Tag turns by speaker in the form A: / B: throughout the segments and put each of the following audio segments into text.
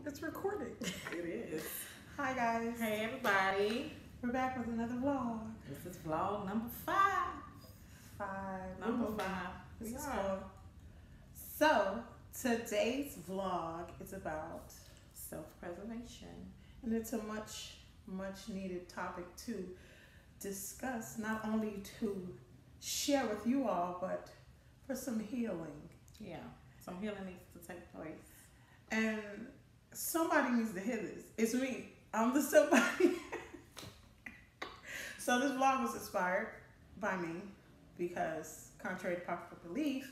A: It's recording.
B: It is.
A: Hi guys.
B: Hey everybody.
A: We're back with another vlog.
B: This is vlog number 5. Number 5.
A: This is cool. So today's vlog is about
B: self-preservation.
A: and it's a much needed topic to discuss, not only to share with you all, but for some healing.
B: Yeah. Some healing needs to take place.
A: And somebody needs to hear this. It's me. I'm the somebody. So this vlog was inspired by me because, contrary to popular belief,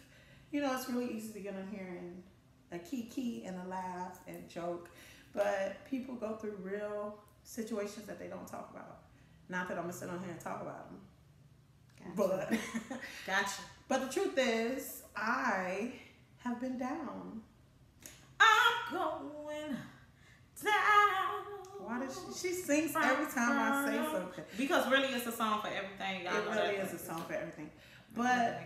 A: you know, it's really easy to get on here and a kiki and a laugh and joke, but people go through real situations that they don't talk about. Not that I'm gonna sit on here and talk about them,
B: Gotcha.
A: but
B: Gotcha.
A: but the truth is, I have been down.
B: I'm going down.
A: Why does she sings every time I say something?
B: Because really it's a song for everything. Y'all
A: It
B: know
A: really
B: that.
A: is a song for everything. But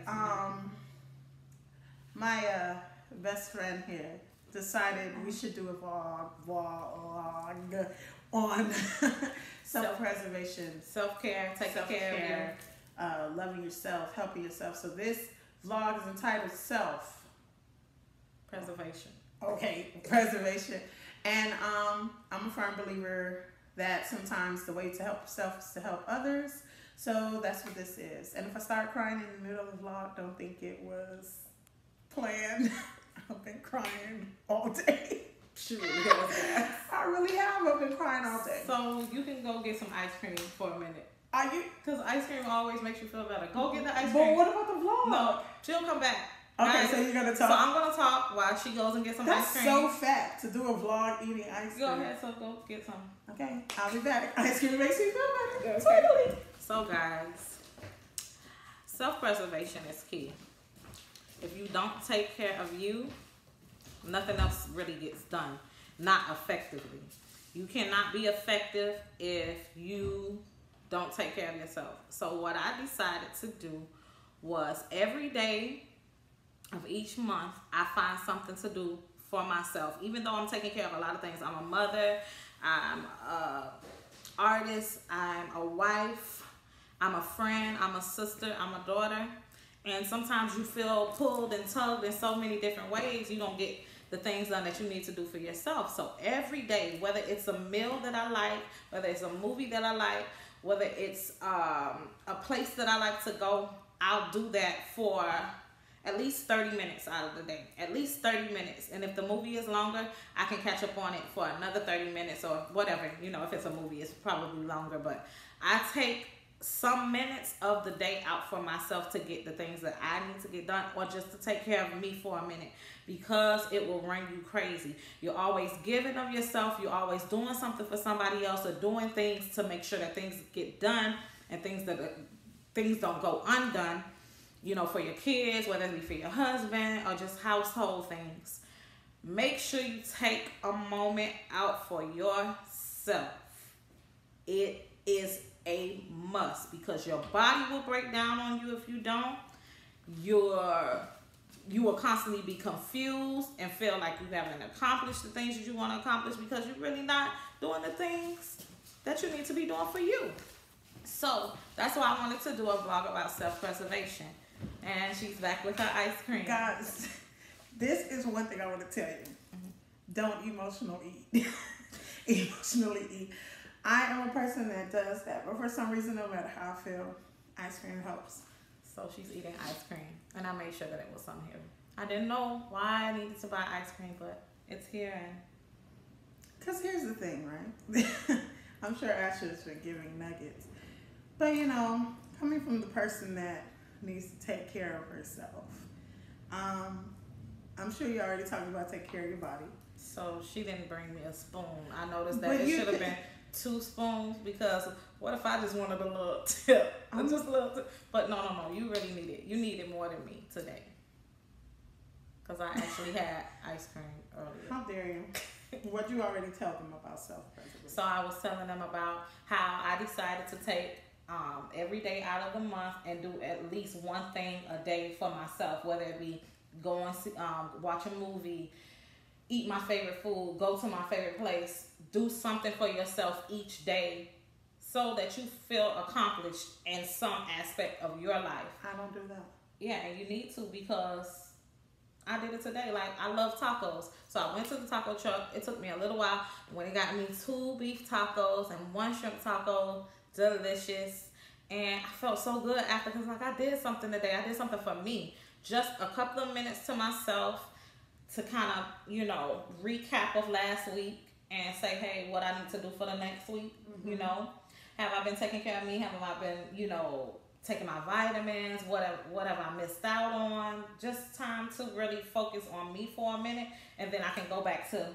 A: my best friend here decided we should do a vlog on self-preservation,
B: Self-care, taking care of you.
A: loving yourself, helping yourself. So this vlog is entitled Self.
B: Preservation.
A: Okay, preservation. And I'm a firm believer that sometimes the way to help yourself is to help others. So that's what this is. And if I start crying in the middle of the vlog, don't think it was planned. I've been crying all day.
B: She really has.
A: I really have. I've been crying all day.
B: So you can go get some ice cream for a minute.
A: Are you?
B: Because ice cream always makes you feel better. Go get the ice
A: But
B: cream.
A: what about the vlog?
B: No, she'll come back.
A: Okay,
B: Guys,
A: so you're gonna
B: so
A: talk.
B: I'm gonna talk while she goes and get some
A: That's
B: ice cream.
A: so fat to do a vlog eating ice cream.
B: Go ahead, so go get some.
A: Okay, I'll be back. Ice cream makes me feel better.
B: Okay.
A: Totally.
B: So guys, self-preservation is key. If you don't take care of you, nothing else really gets done. Not effectively. You cannot be effective if you don't take care of yourself. So what I decided to do was every day of each month, I find something to do for myself. Even though I'm taking care of a lot of things. I'm a mother, I'm a artist, I'm a wife, I'm a friend, I'm a sister, I'm a daughter. And sometimes you feel pulled and tugged in so many different ways, you don't get the things done that you need to do for yourself. So every day, whether it's a meal that I like, whether it's a movie that I like, whether it's a place that I like to go, I'll do that for at least 30 minutes out of the day. At least 30 minutes. And if the movie is longer, I can catch up on it for another 30 minutes or whatever. You know, if it's a movie, it's probably longer. But I take some minutes of the day out for myself to get the things that I need to get done, or just to take care of me for a minute, because it will run you crazy. You're always giving of yourself. You're always doing something for somebody else, or doing things to make sure that things get done and things don't go undone. You know, for your kids, whether it be for your husband or just household things. Make sure you take a moment out for yourself. It is a must, because your body will break down on you if you don't. You will constantly be confused and feel like you haven't accomplished the things that you want to accomplish, because you're really not doing the things that you need to be doing for you. So that's why I wanted to do a vlog about self-preservation. And she's back with her ice cream.
A: Guys, this is one thing I want to tell you. Don't emotionally eat. Emotionally eat. I am a person that does that, but for some reason, no matter how I feel, ice cream helps.
B: So she's eating ice cream, and I made sure that it was some here. I didn't know why I needed to buy ice cream, but it's here. And
A: because here's the thing, right? I'm sure Asher's been giving nuggets, but you know, coming from the person that needs to take care of herself, I'm sure you already talked about taking care of your body.
B: So she didn't bring me a spoon. I noticed that
A: But
B: it
A: you
B: should have been 2 spoons, because what if I just wanted a little tip? Just a little tip. But no, you really need it. You need it more than me today, because I actually had ice cream earlier.
A: How dare you? What you already tell them about self-preservation?
B: So I was telling them about how I decided to take every day out of the month and do at least one thing a day for myself, whether it be watch a movie, eat my favorite food, go to my favorite place, do something for yourself each day so that you feel accomplished in some aspect of your life.
A: I don't do that.
B: Yeah, and you need to, because I did it today. Like, I love tacos. So I went to the taco truck. It took me a little while. When it got me 2 beef tacos and 1 shrimp taco, delicious. And I felt so good after, because like, I did something today. I did something for me. Just a couple of minutes to myself to kind of, you know, recap of last week and say, hey, what I need to do for the next week, you know. Have I been taking care of me? Have I been, you know, taking my vitamins, whatever I missed out on? Just time to really focus on me for a minute, and then I can go back to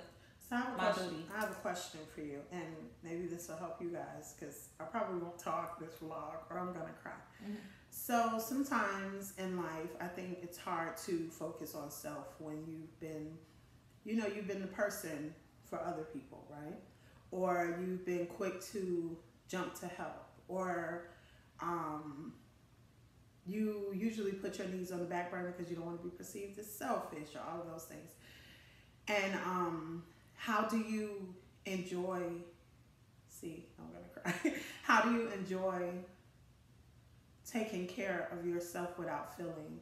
B: my duty.
A: I have a question for you, and maybe this will help you guys, because I probably won't talk this vlog or I'm gonna cry. So sometimes in life, I think it's hard to focus on self when you've been the person for other people, right? Or you've been quick to jump to help, or you usually put your needs on the back burner because you don't want to be perceived as selfish, or all of those things. And how do you enjoy, I'm gonna cry. How do you enjoy taking care of yourself without feeling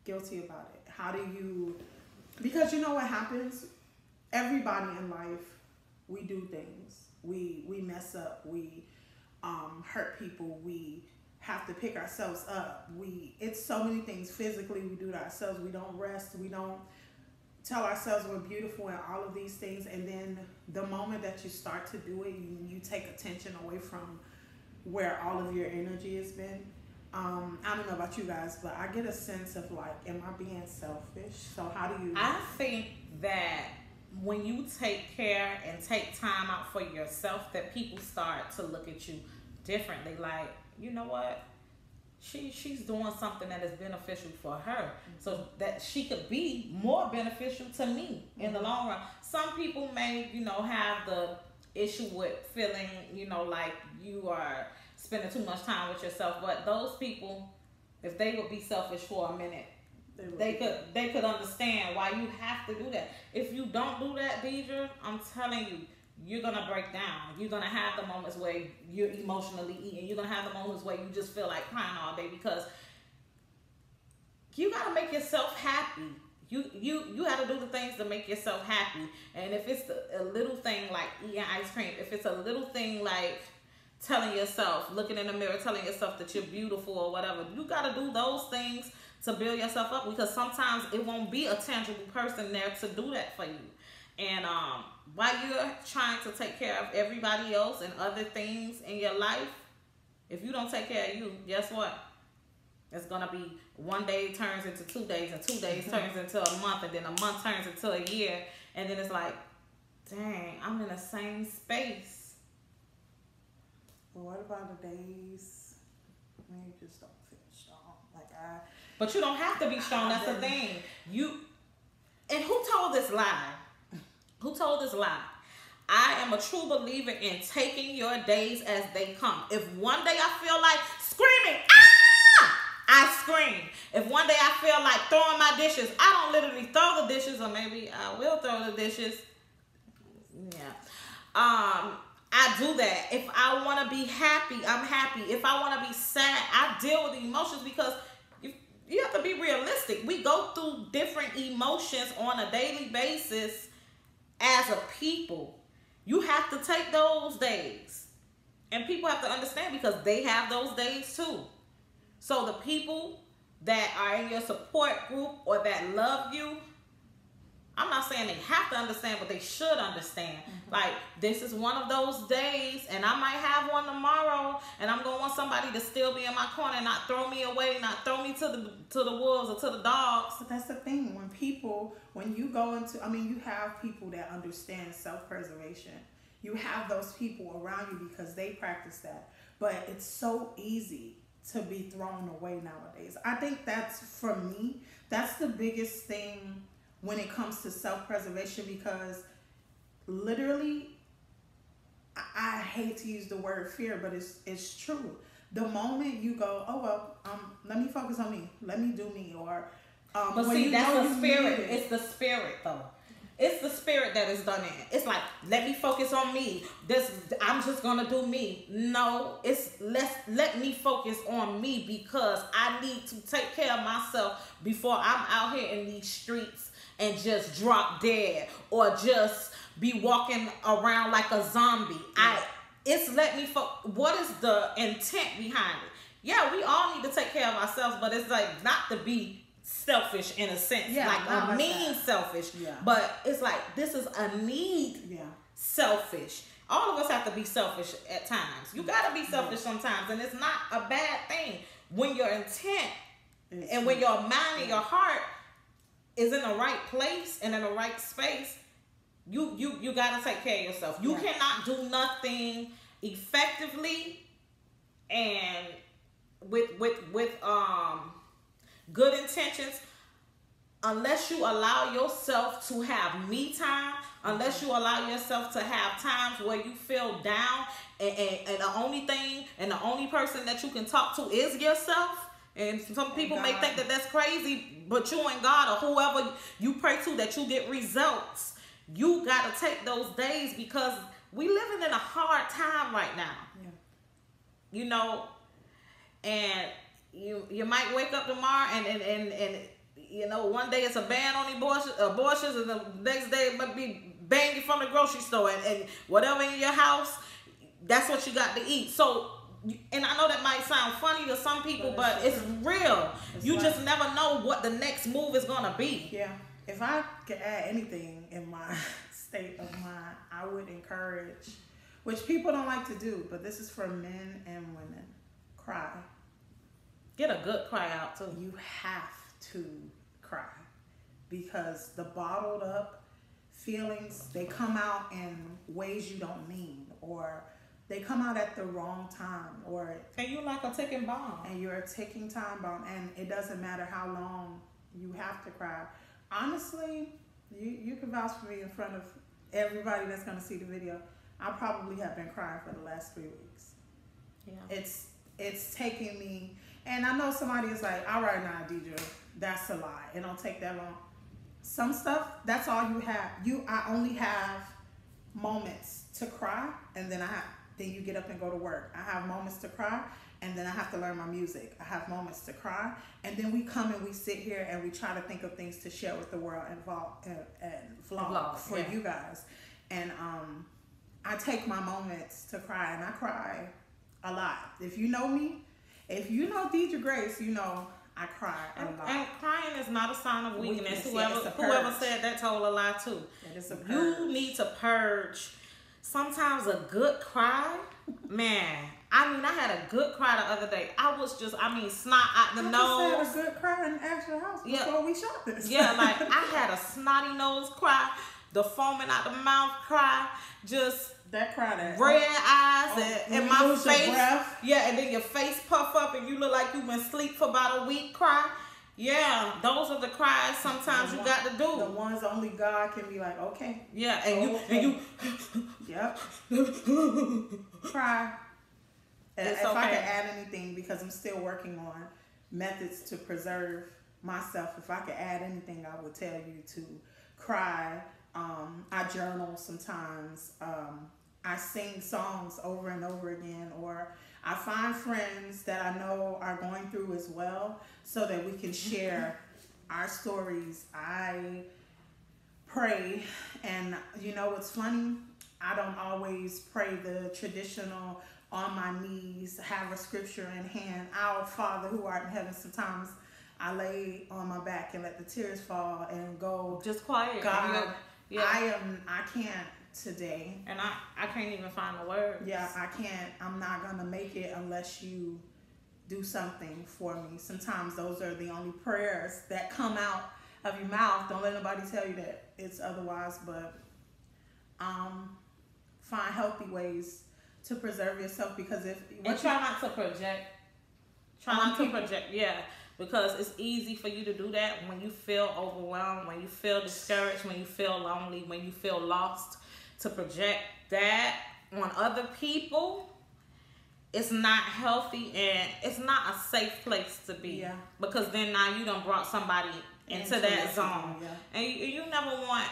A: guilty about it? How do you, because you know what happens? Everybody in life, we do things. We mess up. We hurt people. We have to pick ourselves up. It's so many things physically we do to ourselves. We don't rest. We don't tell ourselves we're beautiful and all of these things. And then the moment that you start to do it, you take attention away from where all of your energy has been. I don't know about you guys, but I get a sense of like, am I being selfish? So how do you?
B: I think that when you take care and take time out for yourself, that people start to look at you differently. Like, you know what? She's doing something that is beneficial for her, so that she could be more beneficial to me in the long run. Some people may, you know, have the issue with feeling, you know, like you are spending too much time with yourself, but those people, if they would be selfish for a minute, they could understand why you have to do that. If you don't do that, Deidre, I'm telling you, you're gonna break down. You're gonna have the moments where you're emotionally eating. You're gonna have the moments where you just feel like crying all day, because you gotta make yourself happy. You gotta do the things to make yourself happy. And if it's a little thing like eating ice cream, if it's a little thing like telling yourself, looking in the mirror, telling yourself that you're beautiful or whatever, you gotta do those things to build yourself up, because sometimes it won't be a tangible person there to do that for you. And while you're trying to take care of everybody else and other things in your life, if you don't take care of you, guess what? It's gonna be 1 day turns into 2 days, and 2 days turns into a month, and then a month turns into a year, and then it's like, dang, I'm in the same space.
A: Well, what about the days when you just don't feel strong?
B: But you don't have to be strong. That's the thing. And who told this lie? Who told this lie? I am a true believer in taking your days as they come. If one day I feel like screaming, I scream. If one day I feel like throwing my dishes, I don't literally throw the dishes, or maybe I will throw the dishes. Yeah. I do that. If I want to be happy, I'm happy. If I want to be sad, I deal with the emotions, because you have to be realistic. We go through different emotions on a daily basis as a people. You have to take those days. And people have to understand, because they have those days too. So the people that are in your support group or that love you, I'm not saying they have to understand, but they should understand. Like, this is one of those days, and I might have one tomorrow, and I'm going to want somebody to still be in my corner, not throw me away, not throw me to the wolves or to the dogs.
A: But that's the thing. When you go into, you have people that understand self-preservation. You have those people around you because they practice that. But it's so easy to be thrown away nowadays. I think that's, for me, that's the biggest thing when it comes to self-preservation, because literally, I hate to use the word fear, but it's true. The moment you go, oh well, let me focus on me, let me do me, or
B: but see, that's the spirit. It's the spirit, though. It's the spirit that is done in. It's like, let me focus on me. I'm just gonna do me. No, it's let me focus on me, because I need to take care of myself before I'm out here in these streets and just drop dead or just be walking around like a zombie. It's let me what is the intent behind it? Yeah, we all need to take care of ourselves, but it's like not to be selfish in a sense, like a mean selfish, but it's like this is a need selfish. All of us have to be selfish at times. You got to be selfish sometimes, and it's not a bad thing when your intent and when your mind and your heart is in the right place and in the right space. You got to take care of yourself. You cannot do nothing effectively and with good intentions unless you allow yourself to have me time, unless you allow yourself to have times where you feel down and the only thing and the only person that you can talk to is yourself. And some people may think that that's crazy, but you and God or whoever you pray to, that you get results. You got to take those days, because we living in a hard time right now. You know, and you might wake up tomorrow and you know, one day it's a ban on abortions, and the next day it might be banging from the grocery store, and whatever in your house, that's what you got to eat. So, and I know that might sound funny to some people, but it's real. You just never know what the next move is gonna be.
A: Yeah. If I could add anything in my state of mind, I would encourage, which people don't like to do, but this is for men and women, cry.
B: Get a good cry out too.
A: You have to cry, because the bottled up feelings, they come out in ways you don't mean, or they come out at the wrong time,
B: and you like a ticking bomb.
A: And you're a ticking time bomb, and it doesn't matter how long you have to cry. Honestly, you can vouch for me in front of everybody that's going to see the video. I probably have been crying for the last 3 weeks. Yeah. It's taking me, and I know somebody is like, all right now, Deidre, that's a lie. It don't take that long. Some stuff, that's all you have. I only have moments to cry, and then then you get up and go to work. I have moments to cry, and then I have to learn my music. I have moments to cry, and then we come and we sit here and we try to think of things to share with the world and vlog for you guys. And I take my moments to cry, and I cry a lot. If you know me, if you know Deidre Grace, you know I cry a lot.
B: And crying is not a sign of weakness. Whoever said that told a lie too. You need to purge. Sometimes a good cry, man. I mean, I had a good cry the other day. Snot out the nose.
A: I just had a good cry in Ashley house before we shot this.
B: Yeah, like I had a snotty nose cry, the foaming out the mouth cry, just
A: that cry, that
B: red eyes and my face.
A: Yeah,
B: and then your face puff up and you look like you've been asleep for about a week cry. Yeah, those are the cries sometimes you got to do.
A: The ones only God can be like, okay.
B: Yeah, and you
A: yep. Cry. If I could add anything, because I'm still working on methods to preserve myself, if I could add anything, I would tell you to cry. I journal sometimes. I sing songs over and over again, or I find friends that I know are going through as well, so that we can share our stories. I pray, and you know what's funny? I don't always pray the traditional on my knees, have a scripture in hand. Our Father who art in heaven. Sometimes I lay on my back and let the tears fall and go,
B: just quiet.
A: God, I can't today.
B: And I can't even find the words.
A: Yeah, I can't. I'm not going to make it unless you do something for me. Sometimes those are the only prayers that come out of your mouth. Don't let nobody tell you that it's otherwise, but find healthy ways to preserve yourself, because
B: try not to project. Yeah, because it's easy for you to do that when you feel overwhelmed, when you feel discouraged, when you feel lonely, when you feel lost. To project that on other people, it's not healthy, and it's not a safe place to be.
A: Yeah.
B: Because then now you done brought somebody into that zone, and you never want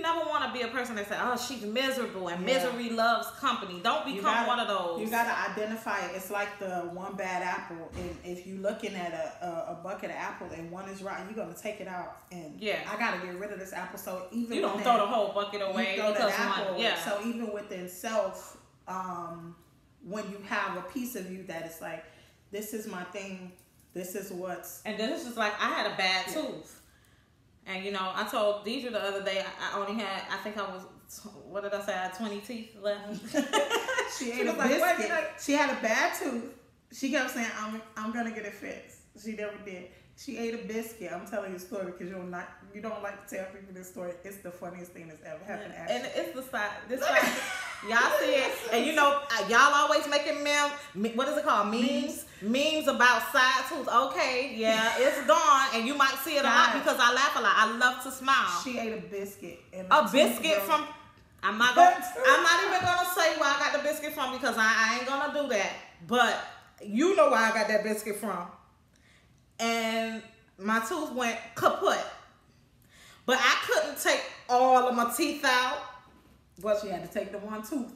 B: never want to be a person that says, "Oh, she's miserable," and misery loves company. Don't become one of those.
A: You gotta identify it. It's like the one bad apple, and if you're looking at a bucket of apples and one is rotten, you're gonna take it out and I gotta get rid of this apple. So even
B: you don't throw the whole bucket away because
A: apple, So even within self, when you have a piece of you that is like, this is my thing, this is what's,
B: and then it's just like I had a bad tooth. And, you know, I told Deidre the other day, I only had, I think I was, what did I say, I had 20 teeth left.
A: She ate a biscuit. She had a bad tooth. She kept saying, I'm going to get it fixed. She never did. She ate a biscuit. I'm telling you a story because you don't like to tell people this story. It's the funniest thing that's ever happened.
B: And it's this side. Y'all see it. And, you know, y'all always making what is it called? Memes about side tooth. Okay, yeah, it's gone. And you might see it a lot because I laugh a lot. I love to smile.
A: She ate a biscuit. And
B: a biscuit from... I'm not even gonna say where I got the biscuit from because I ain't gonna do that. But you know where I got that biscuit from. And my tooth went kaput. But I couldn't take all of my teeth out.
A: But she had to take the one tooth.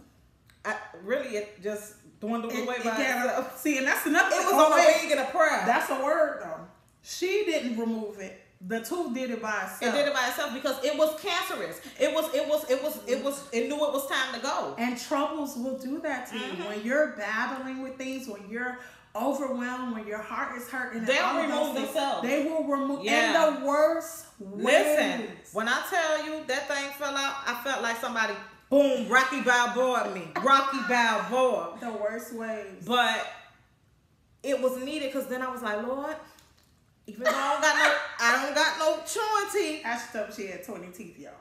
B: It just dwindled away by itself.
A: See, and that's another thing.
B: It was on a wing and a prayer.
A: That's a word, though. She didn't remove it. The tooth did it by itself.
B: It did it by itself because it was cancerous. It knew it was time to go.
A: And troubles will do that to you. When you're battling with things, when you're overwhelmed, when your heart is hurting,
B: they'll remove themselves.
A: They will remove in the worst ways.
B: Listen, when I tell you that thing fell out, I felt like somebody, boom, Rocky Balboa me. Rocky Balboa.
A: The worst ways.
B: But it was needed because then I was like, Lord, even though I don't got no chewing teeth.
A: I thought she had 20 teeth, y'all.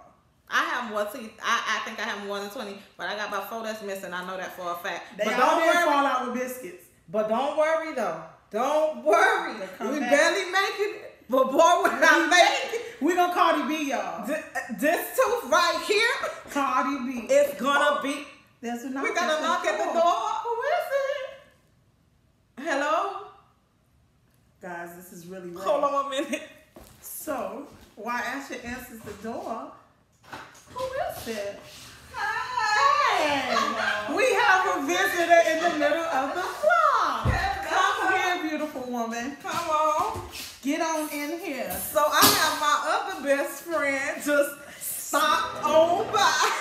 B: I have more teeth. I think I have more than 20, but I got about 4 that's missing. I know that for a fact.
A: They all didn't fall out with biscuits.
B: But don't worry though. Don't worry. We barely making it. But boy, when I make it,
A: we gonna Cardi B, y'all.
B: This tooth right here,
A: Cardi B.
B: It's gonna be.
A: We
B: gotta knock at the door. Who is it? Hello?
A: Guys, this is really weird.
B: Hold on a minute.
A: So, while Asher answers the door, who is it?
B: Hey!
A: We have a visitor in the middle of the vlog. Come here, beautiful woman.
B: Come on.
A: Get on in here.
B: So I have my other best friend just stopped on by.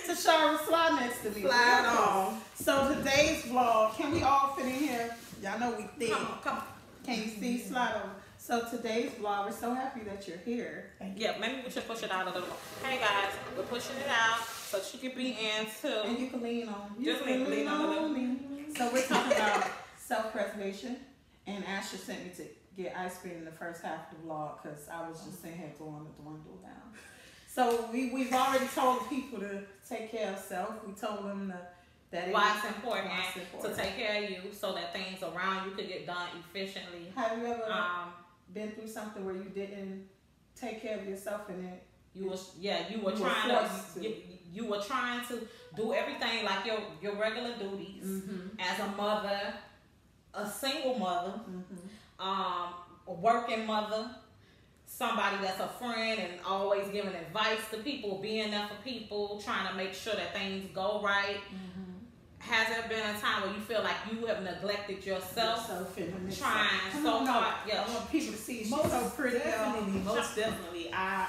A: Tashara, slide next to me.
B: Slide on.
A: So today's vlog, can we all fit in here? Y'all know we thick.
B: Come on.
A: Can you see? Slide on. So today's vlog, we're so happy that you're here.
B: Yeah, maybe we should push it out a little more. Hey guys, we're pushing it out so she can be in too.
A: And you can lean on.
B: Just lean on a little.
A: So we're talking about self-preservation. And Asher sent me to get ice cream in the first half of the vlog because I was just sitting here throwing the dwindle down. So we've already told people to take care of self. We told them
B: why it's important to take care of you so that things around you could get done efficiently.
A: Have you ever been through something where you didn't take care of yourself and it? You were trying to
B: do everything like your regular duties as a mother, a single mother, a working mother, somebody that's a friend and always giving advice to people, being there for people, trying to make sure that things go right. Has there been a time where you feel like you have neglected yourself? Trying so hard. Yeah,
A: I want people to see she's so pretty.
C: Most definitely. I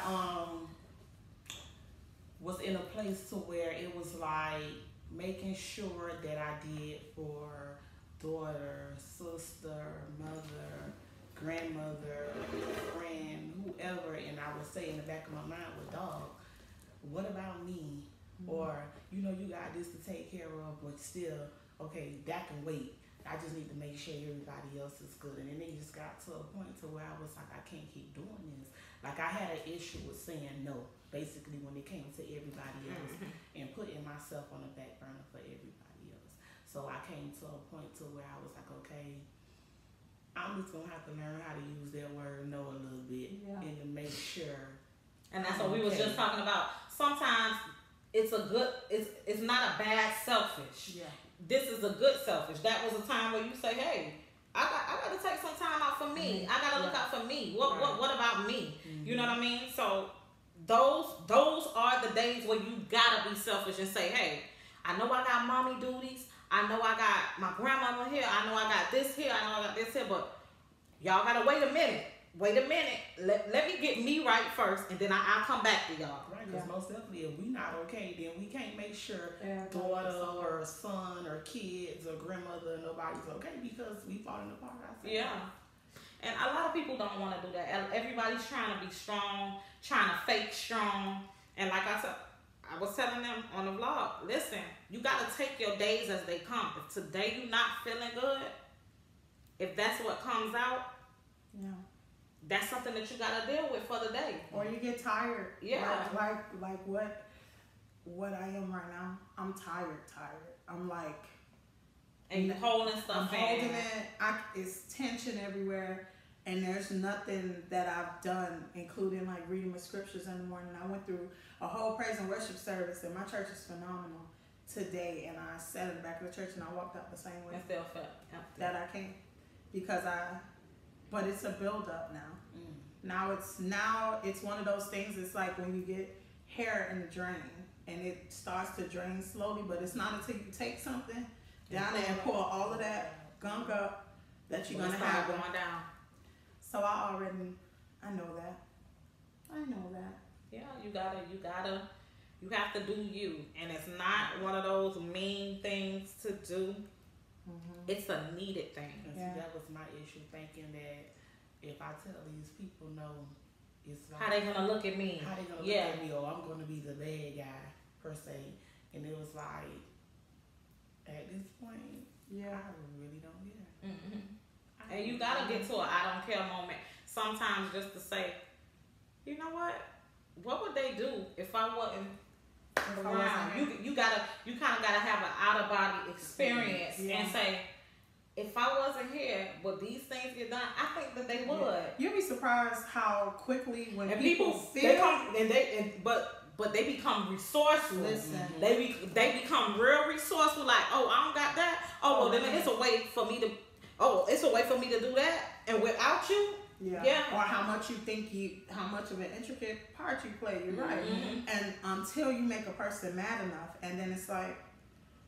C: was in a place to where it was like making sure that I did for daughter, sister, mother, grandmother, friend, whoever, and I would say in the back of my mind, well, dog, what about me? Or, you know, you got this to take care of, but still, okay, that can wait. I just need to make sure everybody else is good. And then it just got to a point to where I was like, I can't keep doing this. Like, I had an issue with saying no, basically, when it came to everybody else and putting myself on the back burner for everybody else. So I came to a point to where I was like, okay, I'm just going to have to learn how to use that word no a little bit and to make sure.
B: And that's what we was just talking about. Sometimes it's not a bad selfish. Yeah. This is a good selfish. That was a time where you say, hey, I got to take some time out for me. I got to look out for me. What about me? You know what I mean? So those are the days where you gotta be selfish and say, hey, I know I got mommy duties. I know I got my grandmama here. I know I got this here. I know I got this here. But y'all gotta wait a minute. Wait a minute. Let me get me right first, and then I'll come back to y'all.
C: Right, because most definitely, if we not okay, then we can't make sure daughter or son or kids or grandmother, nobody's okay because we falling apart ourselves.
B: Yeah. And a lot of people don't want to do that. Everybody's trying to be strong, trying to fake strong. And like I said, I was telling them on the vlog, listen, you got to take your days as they come. If today you're not feeling good, if that's what comes out, that's something that you got to deal with for the day.
A: Or you get tired.
B: Yeah.
A: Like what I am right now. I'm tired. I'm like,
B: and you holding stuff in.
A: I'm holding it. It's tension everywhere. And there's nothing that I've done, including like reading my scriptures in the morning. I went through a whole praise and worship service, and my church is phenomenal today. And I sat in the back of the church and I walked out the same way.
B: And still felt empty.
A: That I came. But it's a build up now. Now it's one of those things. It's like when you get hair in the drain and it starts to drain slowly, but it's not until you take something down there and pour all of that gunk up that you're gonna have
B: going down.
A: So I know that.
B: Yeah, you have to do you, and it's not one of those mean things to do. It's a needed thing.
C: Yeah. See, that was my issue, thinking that if I tell these people no, it's like,
B: how they gonna look at me?
C: How they gonna look at me? Or I'm gonna be the bad guy per se. And it was like, at this point, I really don't care.
B: And you gotta get to a I don't care moment sometimes, just to say, you know what would they do if I wasn't around? You kind of gotta have an out of body experience and say, if I wasn't here, would these things get done? I think that they would.
A: You'll be surprised how quickly when
B: and
A: people feel,
B: they come but they become resourceful.
A: Listen,
B: they become real resourceful. Like, oh, I don't got that. Oh, well, then it's a way for me to. Oh, it's a way for me to do that. And without you,
A: or how much of an intricate part you play. You're right. And until you make a person mad enough, and then it's like,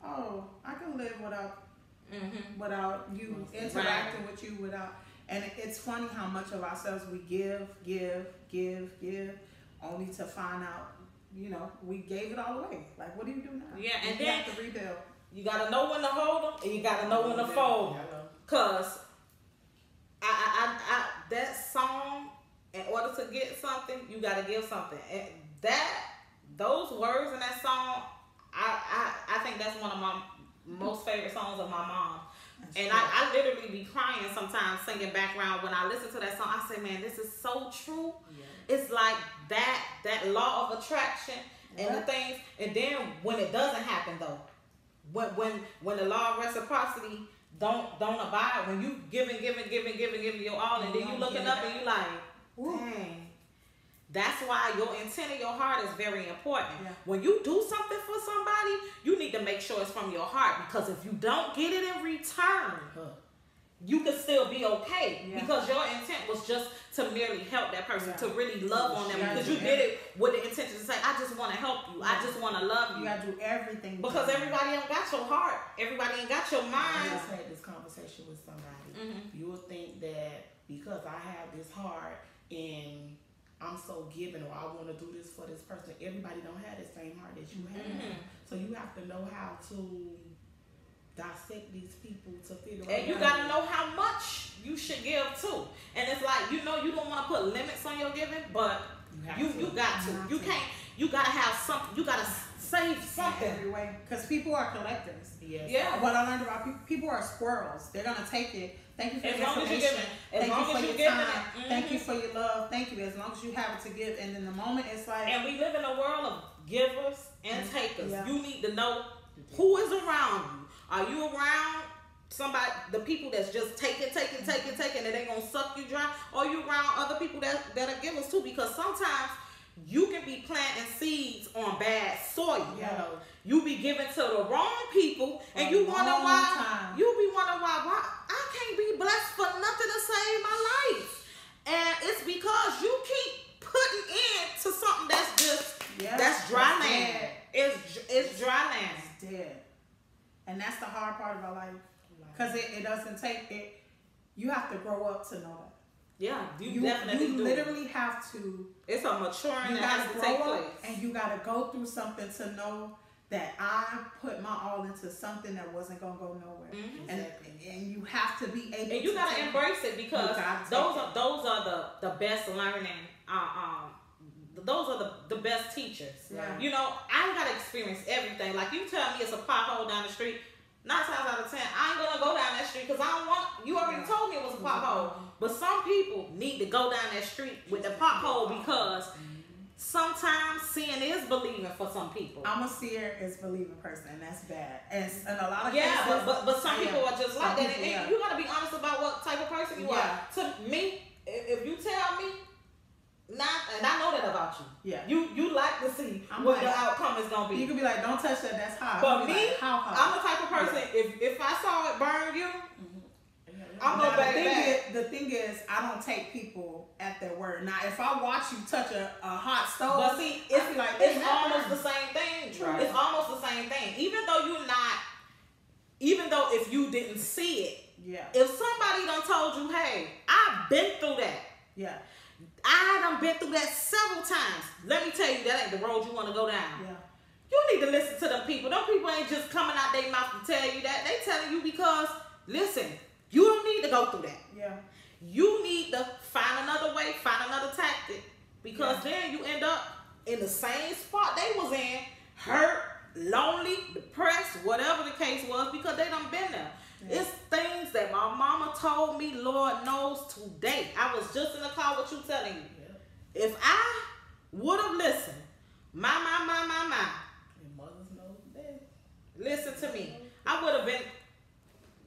A: oh, I can live without you interacting with you and it's funny how much of ourselves we give only to find out, we gave it all away. Like, what do you do now?
B: Yeah, and
A: you
B: then
A: have to rebuild.
B: You gotta know when to hold them, and you gotta know when to fold them. Cause I that song, in order to get something, you gotta give something. And those words in that song, I think that's one of my most favorite songs of my mom. And I literally be crying sometimes singing background when I listen to that song. I say, man, this is so true. Yeah. It's like that law of attraction and the things. And then when it doesn't happen though, when the law of reciprocity don't abide, when you giving your all, and then you looking up and you like, dang. That's why your intent of your heart is very important. Yeah. When you do something for somebody, you need to make sure it's from your heart, because if you don't get it in return, you can still be okay because your intent was just to merely help that person, to really love on them, because you did it with the intention to say, I just want to help you. I just want to love you.
A: You got to do everything.
B: Because everybody ain't got your heart. Everybody ain't got your mind.
C: I just had this conversation with somebody. You will think that because I have this heart and I'm so giving, or I want to do this for this person, everybody don't have the same heart that you have. So you have to know how to dissect these people to figure out.
B: And you got to know how much you should give too. And it's like, you don't want to put limits on your giving, but you got to. You can't. You got to have something. You got to save something.
A: Every way, because people are collectors.
B: Yeah.
A: What I learned about people are squirrels. They're gonna take it. Thank you for your information.
B: Thank
A: you for your time. Thank you for your love. Thank you. As long as you have it to give, and in the moment it's like.
B: And we live in a world of givers and takers. Yeah. You need to know who is around you. Are you around somebody, the people that's just taking, and they gonna suck you dry? Or you around other people that are givers too? Because sometimes you can be planting seeds on bad soil.
A: Yeah.
B: You be giving to the wrong people, and you wonder why. You be wondering why I can't be blessed for nothing to save my life, and it's because you keep putting into something that's
A: Yeah,
B: that's dry
A: it's
B: land.
A: dead.
B: It's dry land.
A: It's dead. And that's the hard part about life. Because it doesn't take it. You have to grow up to know that.
B: Yeah, you definitely
A: you
B: do.
A: literally have to.
B: It's a maturing
A: You
B: that
A: gotta
B: has to
A: grow
B: take
A: up,
B: place.
A: and you gotta go through something to know that I put my all into something that wasn't gonna go nowhere.
B: Mhm.
A: And you have to be able.
B: And you
A: to
B: gotta
A: take
B: embrace it because
A: You gotta
B: those
A: take
B: are the best learning. Those are the best teachers.
A: Yeah.
B: You know, I ain't gotta experience everything. Like you tell me it's a pothole down the street. 9 times out of 10, I ain't gonna go down that street because I don't want. You already told me it was a pothole. But some people need to go down that street with the pothole because sometimes seeing is believing for some people.
A: I'm a seer is believing person, and that's bad. And in a lot of
B: Yeah,
A: cases,
B: but some people are just
A: Some
B: like that.
A: people,
B: And
A: yeah.
B: you gotta be honest about what type of person you
A: Yeah.
B: are. To me, if you tell me, and I know that about you.
A: Yeah.
B: You like to see
A: I'm
B: what
A: like-
B: the outcome is gonna
A: You
B: be.
A: can be like, don't touch that. That's hot.
B: But
A: I'll be
B: me,
A: like, how hot?
B: I'm the type of person. If I saw it burn you, I'm
A: Now,
B: gonna back back.
A: the thing is, I don't take people at their word. Now, if I watch you touch a hot stove,
B: But see,
A: I be like,
B: it's
A: "Man,
B: almost
A: that
B: the same thing.
C: Right.
B: It's almost the same thing. Even though if you didn't see it,
A: Yeah,
B: if somebody done told you, hey, I've been through that.
A: yeah,
B: I done been through that several times. Let me tell you, that ain't the road you want to go down.
A: yeah.
B: You need to listen to them people. Them people ain't just coming out their mouth to tell you that. They telling you because, listen, you don't need to go through that.
A: Yeah,
B: You need to find another way, find another tactic. Because
A: Yeah.
B: then you end up in the same spot they was in, hurt, lonely, depressed, whatever the case was, because they done been there.
A: Yeah.
B: It's things that my mama told me, Lord knows today. I was just in the car with you telling you. If I would have listened, my.
C: And mothers know that.
B: Listen to me. I would have been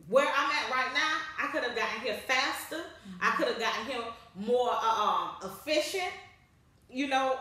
B: where I'm at right now. I could have gotten here faster. I could have gotten here more efficient. You know,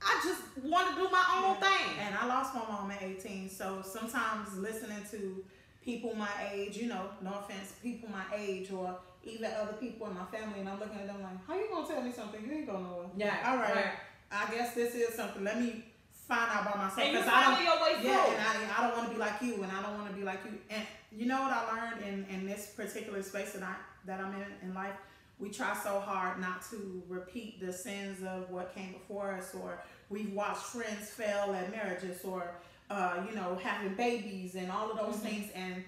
B: I just want to do my own thing.
A: And I lost my mom at 18, so sometimes listening to people my age, you know, no offense, people my age, or even other people in my family, and I'm looking at them like, how you gonna tell me something? You ain't gonna know.
B: Yeah,
A: All right.
B: right.
A: I guess this is something. Let me find out by myself.
B: And you
A: 'cause I
B: finding
A: don't-
B: your way
A: Yeah,
B: through.
A: and I don't want to be like you, and I don't want to be like you. And you know what I learned in this particular space that I'm in life? We try so hard not to repeat the sins of what came before us, or we've watched friends fail at marriages, or you know, having babies and all of those things. And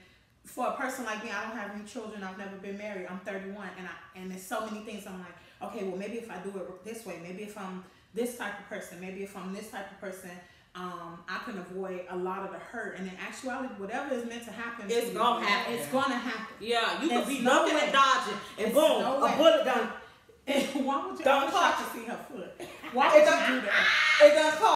A: for a person like me, I don't have any children. I've never been married. I'm 31, and there's so many things. I'm like, okay, well, maybe if I do it this way, maybe if I'm this type of person, maybe if I'm this type of person, I can avoid a lot of the hurt. And in actuality, whatever is meant to happen,
B: It's
A: to you,
B: gonna happen.
A: It's gonna happen.
B: Yeah, you could
A: It's
B: be
A: no
B: looking
A: way.
B: and dodging, and
A: It's
B: boom,
A: no
B: a
A: way.
B: bullet done.
A: And why would you?
B: Don't
A: I wish
B: touch
A: I could see her foot. Why would you do that?
B: It done caught.